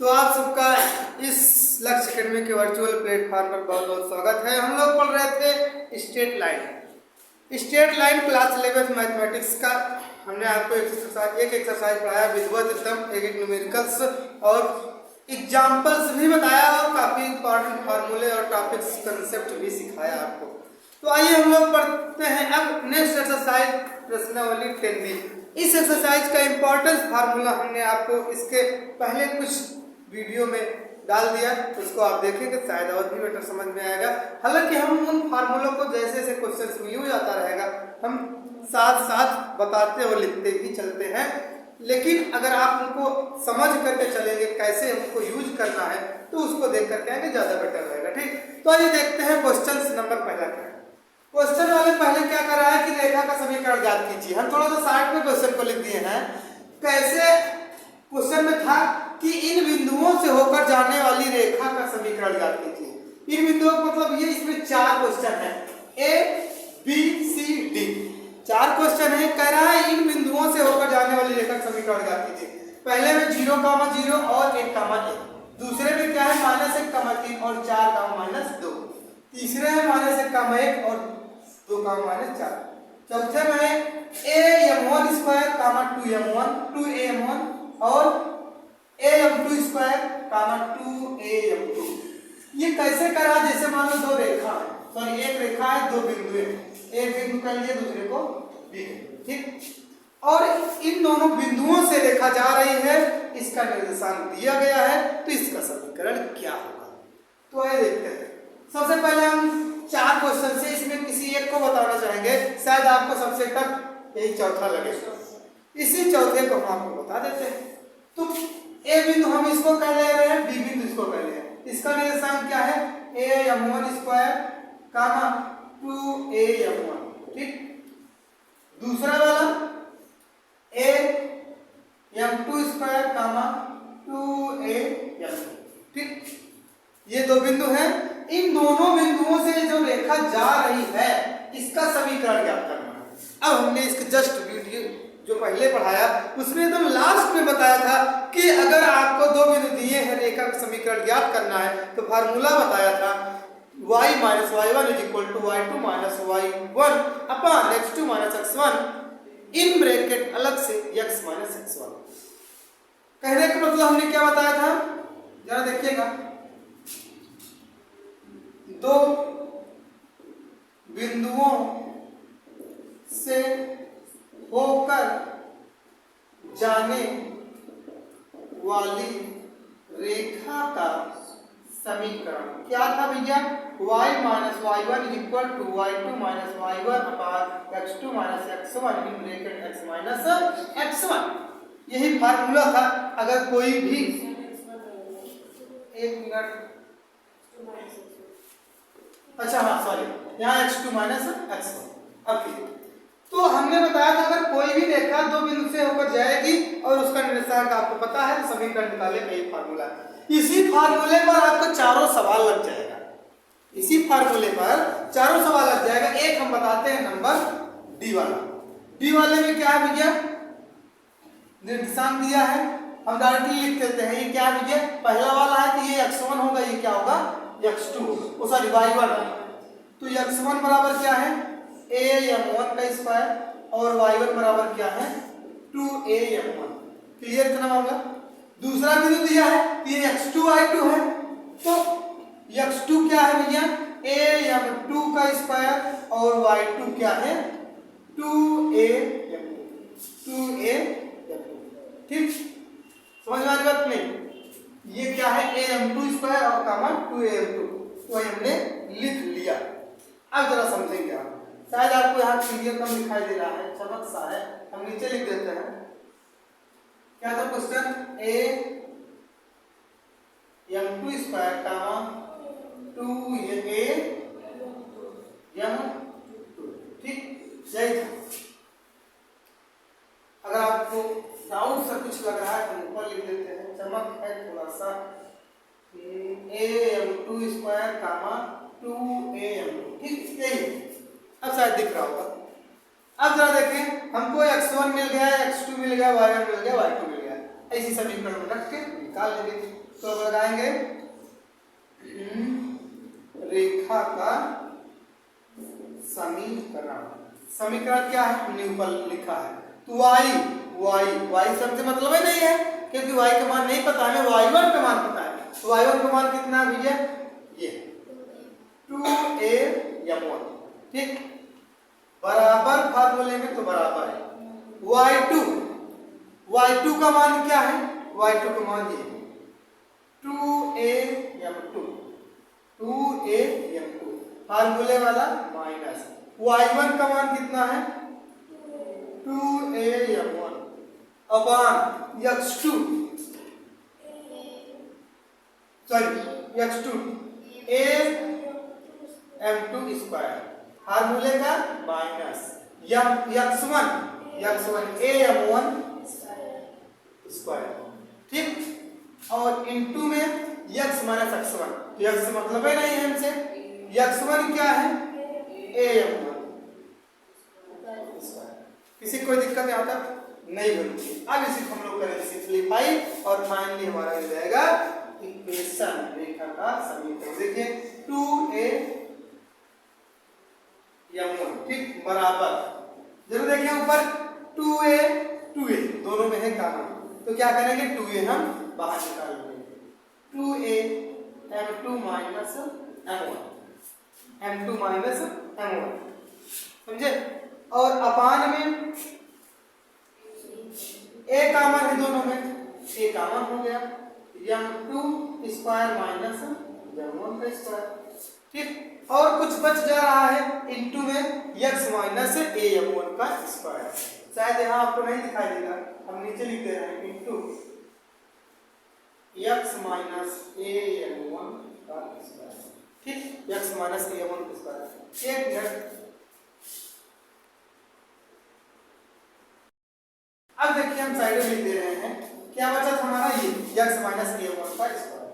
तो आप सबका इस लक्ष्य अकेडमी के वर्चुअल प्लेटफॉर्म पर बहुत बहुत स्वागत है। हम लोग पढ़ रहे थे स्ट्रेट लाइन क्लास 11 मैथमेटिक्स का। हमने आपको एक एक्सरसाइज पढ़ाया, विधिवत एकदम, एक न्यूमेरिकल्स और एग्जाम्पल्स भी बताया और काफ़ी इंपॉर्टेंट फार्मूले और टॉपिक्स कंसेप्ट भी सिखाया आपको। तो आइए हम लोग पढ़ते हैं अब नेक्स्ट एक्सरसाइज प्रश्नावली 10B। इस एक्सरसाइज का इंपॉर्टेंस फार्मूला हमने आपको इसके पहले कुछ वीडियो में डाल दिया, उसको आप देखेंगे शायद और भी बेटर समझ में आएगा। हालांकि हम उन फार्मूलों को जैसे जैसे क्वेश्चन में यूज जाता रहेगा हम साथ साथ बताते और लिखते भी चलते हैं, लेकिन अगर आप उनको समझ करके चलेंगे कैसे उनको यूज करना है तो उसको देख करके आएंगे, ज़्यादा बेटर रहेगा। ठीक, तो आइए देखते हैं क्वेश्चन नंबर पहला क्या है। क्वेश्चन वाले पहले क्या कर रहा है कि रेखा का समीकरण ज्ञात कीजिए। हम थोड़ा सा साइड में क्वेश्चन को लिख दिए हैं। कैसे क्वेश्चन में था कि इन बिंदुओं से होकर जाने वाली रेखा का समीकरण ज्ञात कीजिए। इन बिंदुओं का मतलब ये, इसमें 4 क्वेश्चन है, A B C D 4 question है। कह रहा है इन बिंदुओं से होकर जाने वाली रेखा का समीकरण ज्ञात कीजिए। पहले में 0,0 और 1,1, दूसरे में क्या है -1,3 और 4,-2, तीसरे में -1,1 और 2,-4, चौथे में AM1 स्क्वायर, 2M1, 2AM1 और AM2 स्क्वायर, 2AM2। ये कैसे करा, जैसे मान लो दो रेखा है, सॉरी एक रेखा है, दो बिंदु है, एक बिंदु कर लिए दूसरे को B, ठीक, और इन दोनों बिंदुओं से रेखा जा रही है, इसका निर्देशांक दिया गया है, तो इसका समीकरण क्या होगा। तो आइए देखते हैं। सबसे पहले हम 4 क्वेश्चन से इसमें किसी एक को बताना चाहेंगे, शायद आपको सबसे टफ यही चौथा लगे, इसी चौथे को हम आपको बता देते हैं। तो ए बिंदु हम इसको कह ले रहे हैं, बी बिंदु इसको कह ले रहे हैं, इसका निर्देशांक क्या है AM1 स्क्वायर, 2AM1, ठीक। दूसरा वाला AM2 स्क्वायर, 2AM2, ठीक। ये दो बिंदु हैं। इन दोनों बिंदुओं से जो रेखा जा रही है इसका समीकरण ज्ञात करना है। अब हमने इसके जस्ट वीडियो जो पहले पढ़ाया उसमें एकदम लास्ट में बताया था कि अगर आपको दो बिंदु दिए हैं, रेखा का समीकरण ज्ञात करना है, तो फार्मूला बताया था y - y1 = y2 - y1 upon x2 - x1 in bracket अलग से x - x1। कहने का मतलब हमने क्या बताया था, जरा देखिएगा। दो बिंदुओं से होकर जाने वाली रेखा का समीकरण क्या था भैया, y - y1 = y2 - y1 upon x2 - x1 in bracket x - x1। यही फार्मूला था। अगर कोई भी एक मिनट, अच्छा हाँ सॉरी, यहाँ x2 - x1। अब तो हमने बताया था अगर कोई भी रेखा दो बिंदु से होकर जाएगी और उसका निर्देशांक आपको पता है, समीकरण निकाले का एक फार्मूला है। इसी फार्मूले पर आपको चारों सवाल लग जाएगा, इसी फार्मूले पर चारों सवाल लग जाएगा। एक हम बताते हैं नंबर डी वाला। डी वाले में क्या है भैया, निर्देशांक दिया है, हम डायरेक्टली लिख देते हैं। ये क्या है भैया, पहला वाला है कि ये x1 होगा, ये क्या होगा x2, ओ सॉरी y1 है। तो x1 बराबर क्या है AM1 का स्क्वायर और y1 बराबर क्या है 2AM1। क्लियर इतना मामला। दूसरा बिंदु दिया है ये x2 y2 है, तो x2 क्या है भैया AM2 का स्क्वायर और y2 क्या है 2AM2, ठीक। समझ में आ रही बात नहीं, ये क्या है AM2 स्क्वायर और 2AM2, तो हमने लिख लिया। अब जरा समझेंगे आप, शायद आपको यहाँ क्लियर कम दिखाई दे रहा है, चमक सा है, हम नीचे लिख देते हैं। क्या था क्वेश्चन, AM2 स्क्वायर 2AM2, ठीक, यही था। अगर आपको डाउट सा कुछ लग रहा है तो ऊपर लिख देते हैं, चमक है थोड़ा सा। AM2 स्क्वायर 2AM2, ठीक, यही अब शायद दिख रहा होगा। अब जरा देखें, हमको x1 मिल गया, x2 मिल गया, y1 मिल गया, y2 मिल गया। ऐसी समीकरण में रख के निकाल लेंगे। तो अब लगाएंगे रेखा का समीकरण। समीकरण क्या है हमने ऊपर लिखा है, तो y सबसे मतलब ही नहीं है क्योंकि y का मान नहीं पता, हमें y1 का मान पता है। तो y1 का मान कितना है भैया, ये 2a(m1), ठीक, बराबर फार्मूले में तो बराबर है y2 का मान क्या है, y2 का मान ये 2a(m2) फार्मूले वाला माइनस y1 का मान कितना है 2a(m1) अपान x2 a(m2) स्क्वायर, फार्मूले का माइनस x1 a(m1) स्क्वायर, ठीक, और इनटू में x माइनस x1, तो x मतलब ही नहीं है हमसे, x1 क्या है a(m1) स्क्वायर। किसी कोई दिक्कत यहाँ तक नहीं होगी। अब इसी को हम लोग करेंगे सिंप्लीफाई और फाइनली हमारा मिल जाएगा इक्वेशन, रेखा का समीकरण। देखिए 2a(m1), ठीक, बराबर, जरूर देखिए ऊपर 2a दोनों में है कॉमन, तो क्या करेंगे 2a हम बाहर निकाल लेंगे, 2a(m2 - m1), समझे, और अपान में a कॉमन है दोनों में, a कॉमन हो गया, m2 स्क्वायर माइनस m1 का स्क्वायर, ठीक, और कुछ बच जा रहा है इनटू में x माइनस a(m1) का स्क्वायर। शायद यहाँ आपको नहीं दिखाई देगा, हम नीचे लिख दे रहे हैं इनटू x माइनस a(m1) का स्क्वायर, ठीक, x माइनस a(m1) का स्क्वायर। एक मिनट, अब देखिए हम साइड में लिख दे रहे हैं, क्या बचा था हमारा ये x माइनस a(m1) का स्क्वायर,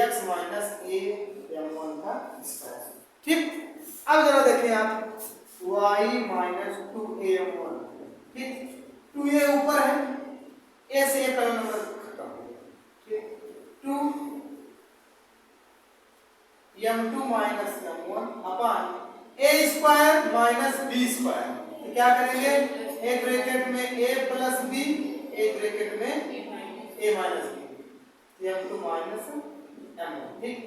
x माइनस a(m1) का स्क्वायर, ठीक। अब जरा देखें आप y माइनस 2a(m1), ठीक, 2a ऊपर है, a से एक नंबर खत्म हो गया, ठीक, 2m2 minus m1 upon a square minus b square, तो क्या करेंगे, एक ब्रैकेट में a प्लस b, एक ब्रैकेट में a minus b, m2 minus m1, ठीक,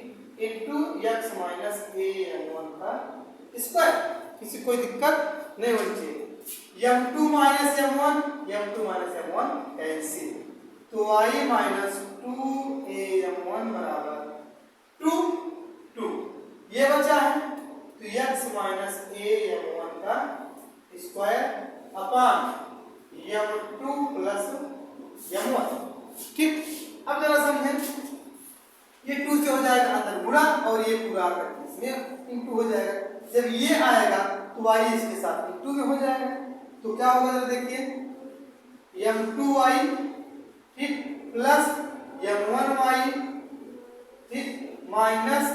इनटू x माइनस a(m1) का स्क्वायर। किसी कोई दिक्कत नहीं होनी चाहिए। m2 माइनस m1 कैंसिल, तो y माइनस 2a(m1) बराबर 2 ये बचा है, तो x माइनस a(m1) का square upon m2 plus m1, ठीक। अब जरा समझें, ये 2 से हो जाएगा अंदर गुणा और ये पूरा करके इसमें इनटू हो जाएगा, जब ये आएगा तो y इसके साथ इनटू में हो जाएगा, तो क्या होगा जरा देखिए m2y, ठीक, प्लस m1y, ठीक, माइनस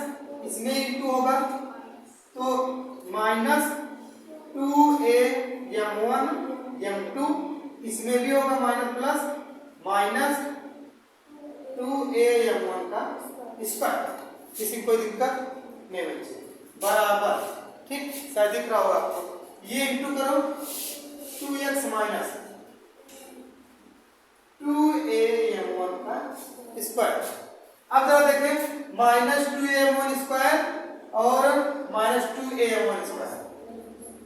इसमें इनटू होगा तो माइनस 2a(m1 m2), इसमें भी होगा माइनस प्लस माइनस 2a(m1) का स्क्वायर। किसी कोई दिक्कत नहीं बच्चे, बराबर, ठीक, शायद दिख रहा होगा आपको, ये इंटू करो 2x माइनस 2a(m1) का स्क्वायर। अब जरा देखें माइनस 2a(m1) स्क्वायर और माइनस 2a(m1) स्क्वायर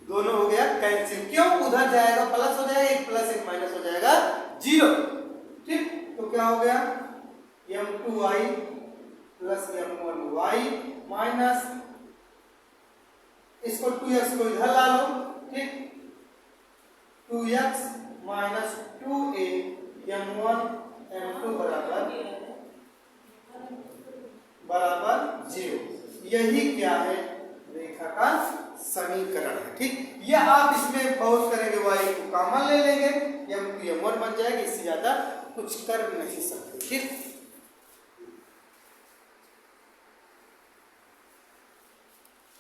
दोनों हो गया कैंसिल, क्यों, उधर जाएगा प्लस हो जाएगा, एक प्लस एक माइनस हो जाएगा 0, ठीक, तो क्या हो गया m2y प्लस m1y माइनस इसको 2x को इधर ला लो, ठीक, 2x माइनस 2a(m1 m2) बराबर 0। यही क्या है, रेखा का समीकरण है, ठीक। या आप इसमें पहुंच करेंगे y को कॉमन ले लेंगे, m2 m1 बन जाएगा, इससे ज्यादा कुछ कर नहीं सकते, ठीक।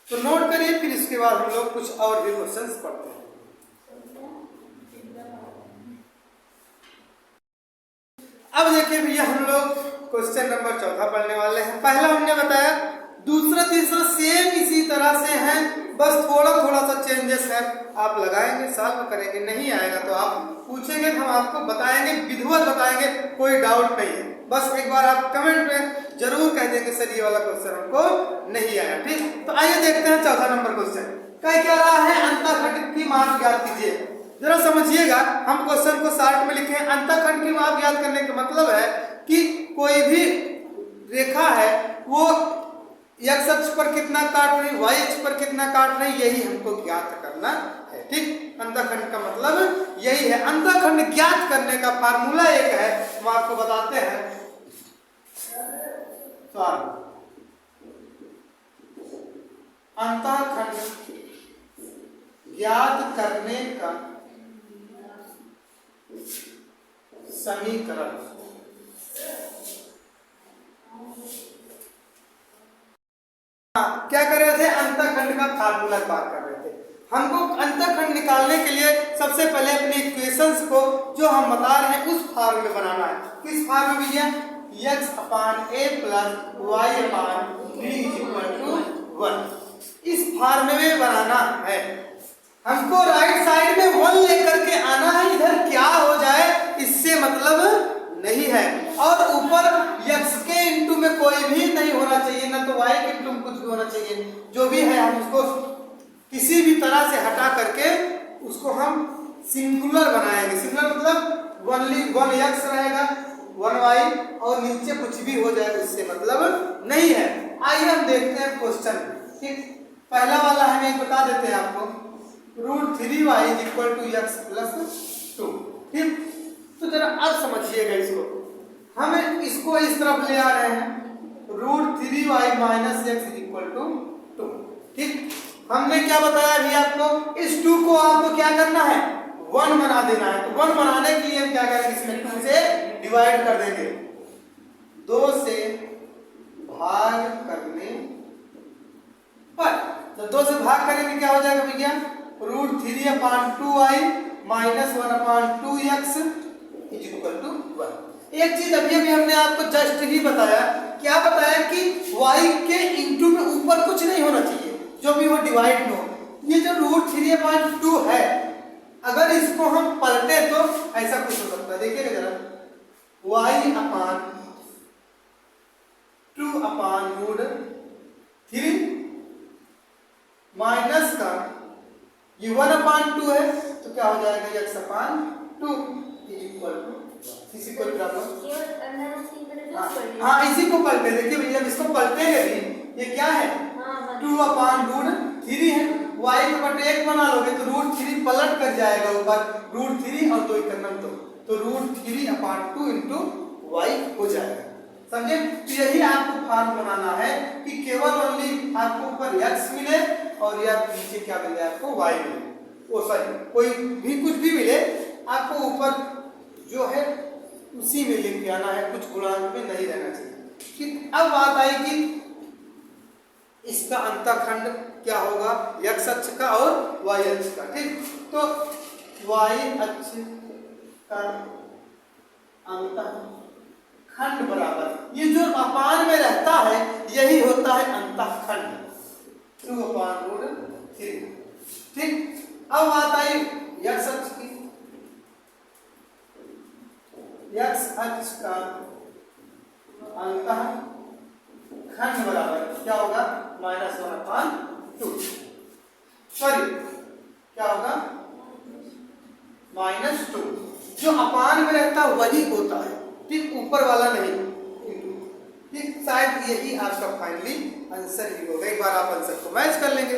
तो नोट करिए, फिर इसके बाद हम लोग कुछ और भी क्वेश्चंस पढ़ते हैं। अब क्वेश्चन नंबर 14 पढ़ने वाले हैं। पहला हमने बताया, दूसरा तीसरा सेम इसी तरह से है, बस थोड़ा थोड़ा सा चेंजेस है। आप लगाएंगे सॉल्व करेंगे, नहीं आएगा तो आप पूछेंगे, हम आपको बताएंगे, विधिवत बताएंगे, कोई डाउट नहीं है। बस एक बार आप कमेंट में जरूर कह देंगे सर ये वाला क्वेश्चन हमको नहीं आया। ठीक, तो आइए देखते हैं चौथा नंबर क्वेश्चन क्या रहा है। अंतःखंड की माप ज्ञात कीजिए। जरा समझिएगा, हम क्वेश्चन को शॉर्ट में लिखे हैं। अंतःखंड की माप ज्ञात करने का मतलब है कि कोई भी रेखा है वो x अक्ष पर कितना काट रही, y अक्ष पर कितना काट रही, यही हमको ज्ञात करना है। ठीक, अंतःखंड का मतलब यही है। अंतःखंड ज्ञात करने का फार्मूला एक है, हम आपको बताते हैं। अंतःखंड ज्ञात करने का समीकरण। क्या कर रहे थे, अंतःखंड का फार्मूला बात कर रहे थे। हमको अंतःखंड निकालने के लिए सबसे पहले अपनी इक्वेशंस को जो हम बता रहे हैं उस फॉर्म में बनाना है। किस फॉर्म में भैया, x/a + y/b = 1। इस फॉर्म में बनाना है। हमको राइट साइड में 1 लेकर के आना है, इधर क्या हो जाए इससे मतलब नहीं है। और ऊपर x के इंटू में कोई भी नहीं होना चाहिए, ना तो y के इंटू में कुछ भी होना चाहिए। जो भी है हम उसको किसी भी तरह से हटा करके उसको हम सिंगुलर बनाएंगे। सिंगुलर मतलब ओनली 1x रहेगा, 1y, और नीचे कुछ भी हो जाए उससे मतलब नहीं है। आइए हम देखते हैं क्वेश्चन। ठीक, पहला वाला हम एक बता देते हैं आपको, √3y = x + 2। ठीक, तो जरा अब समझिएगा इसको। हम इसको इस तरफ ले आ रहे हैं, √3y - x = 2। ठीक, हमने क्या बताया अभी आपको, इस 2 को आपको क्या करना है, 1 बना देना है। तो 1 बनाने के लिए हम क्या करेंगे, इसमें 2 से डिवाइड कर देंगे। 2 से भाग करने पर, तो 2 से भाग करेंगे क्या हो जाएगा भैया, √3/2y - 1/2x = 1। एक चीज अभी हमने आपको जस्ट ही बताया, क्या बताया कि y के इंटू में ऊपर कुछ नहीं होना चाहिए, जो भी वो डिवाइड में हो। ये जो √3/2 है, अगर इसको हम पलटे तो ऐसा कुछ हो सकता है। देखिएगा जरा, y/2/√3 माइनस का ये 1/2 है, तो क्या हो जाएगा, x/2 = इसी को इसी को पलटे। देखिए भैया, इसको पलटेंगे भी, ये क्या है, 2/√3 है। y के बटे 1 बना लोगे तो √3 पलट कर जाएगा ऊपर, √3 और 2 × 2, तो √3/2 × y हो जाएगा। समझे? तो यही आपको फॉर्म बनाना है कि केवल ओनली आपको ऊपर x मिले और या नीचे क्या मिले, आपको y मिले। ओ सॉरी, कोई भी कुछ भी मिले, आपको ऊपर जो है उसी में लिख के आना है, कुछ गुणांक में नहीं रहना चाहिए। ठीक, अब बात आई कि इसका अंतःखंड क्या होगा, x अक्ष का और y अक्ष का। ठीक, तो y अक्ष का अंतःखंड बराबर, ये जो अपान में रहता है यही होता है अंतःखंड, 2/√3। ठीक, अब बात आई x अक्ष की। x अक्ष का अंतःखंड बराबर क्या होगा, -1/2। सॉरी, क्या होगा, -2। जो अपान में रहता है वही होता है, ठीक, ऊपर वाला नहीं। ठीक, शायद यही आपका फाइनली आंसर ही होगा। एक बार आप आंसर को मैच कर लेंगे।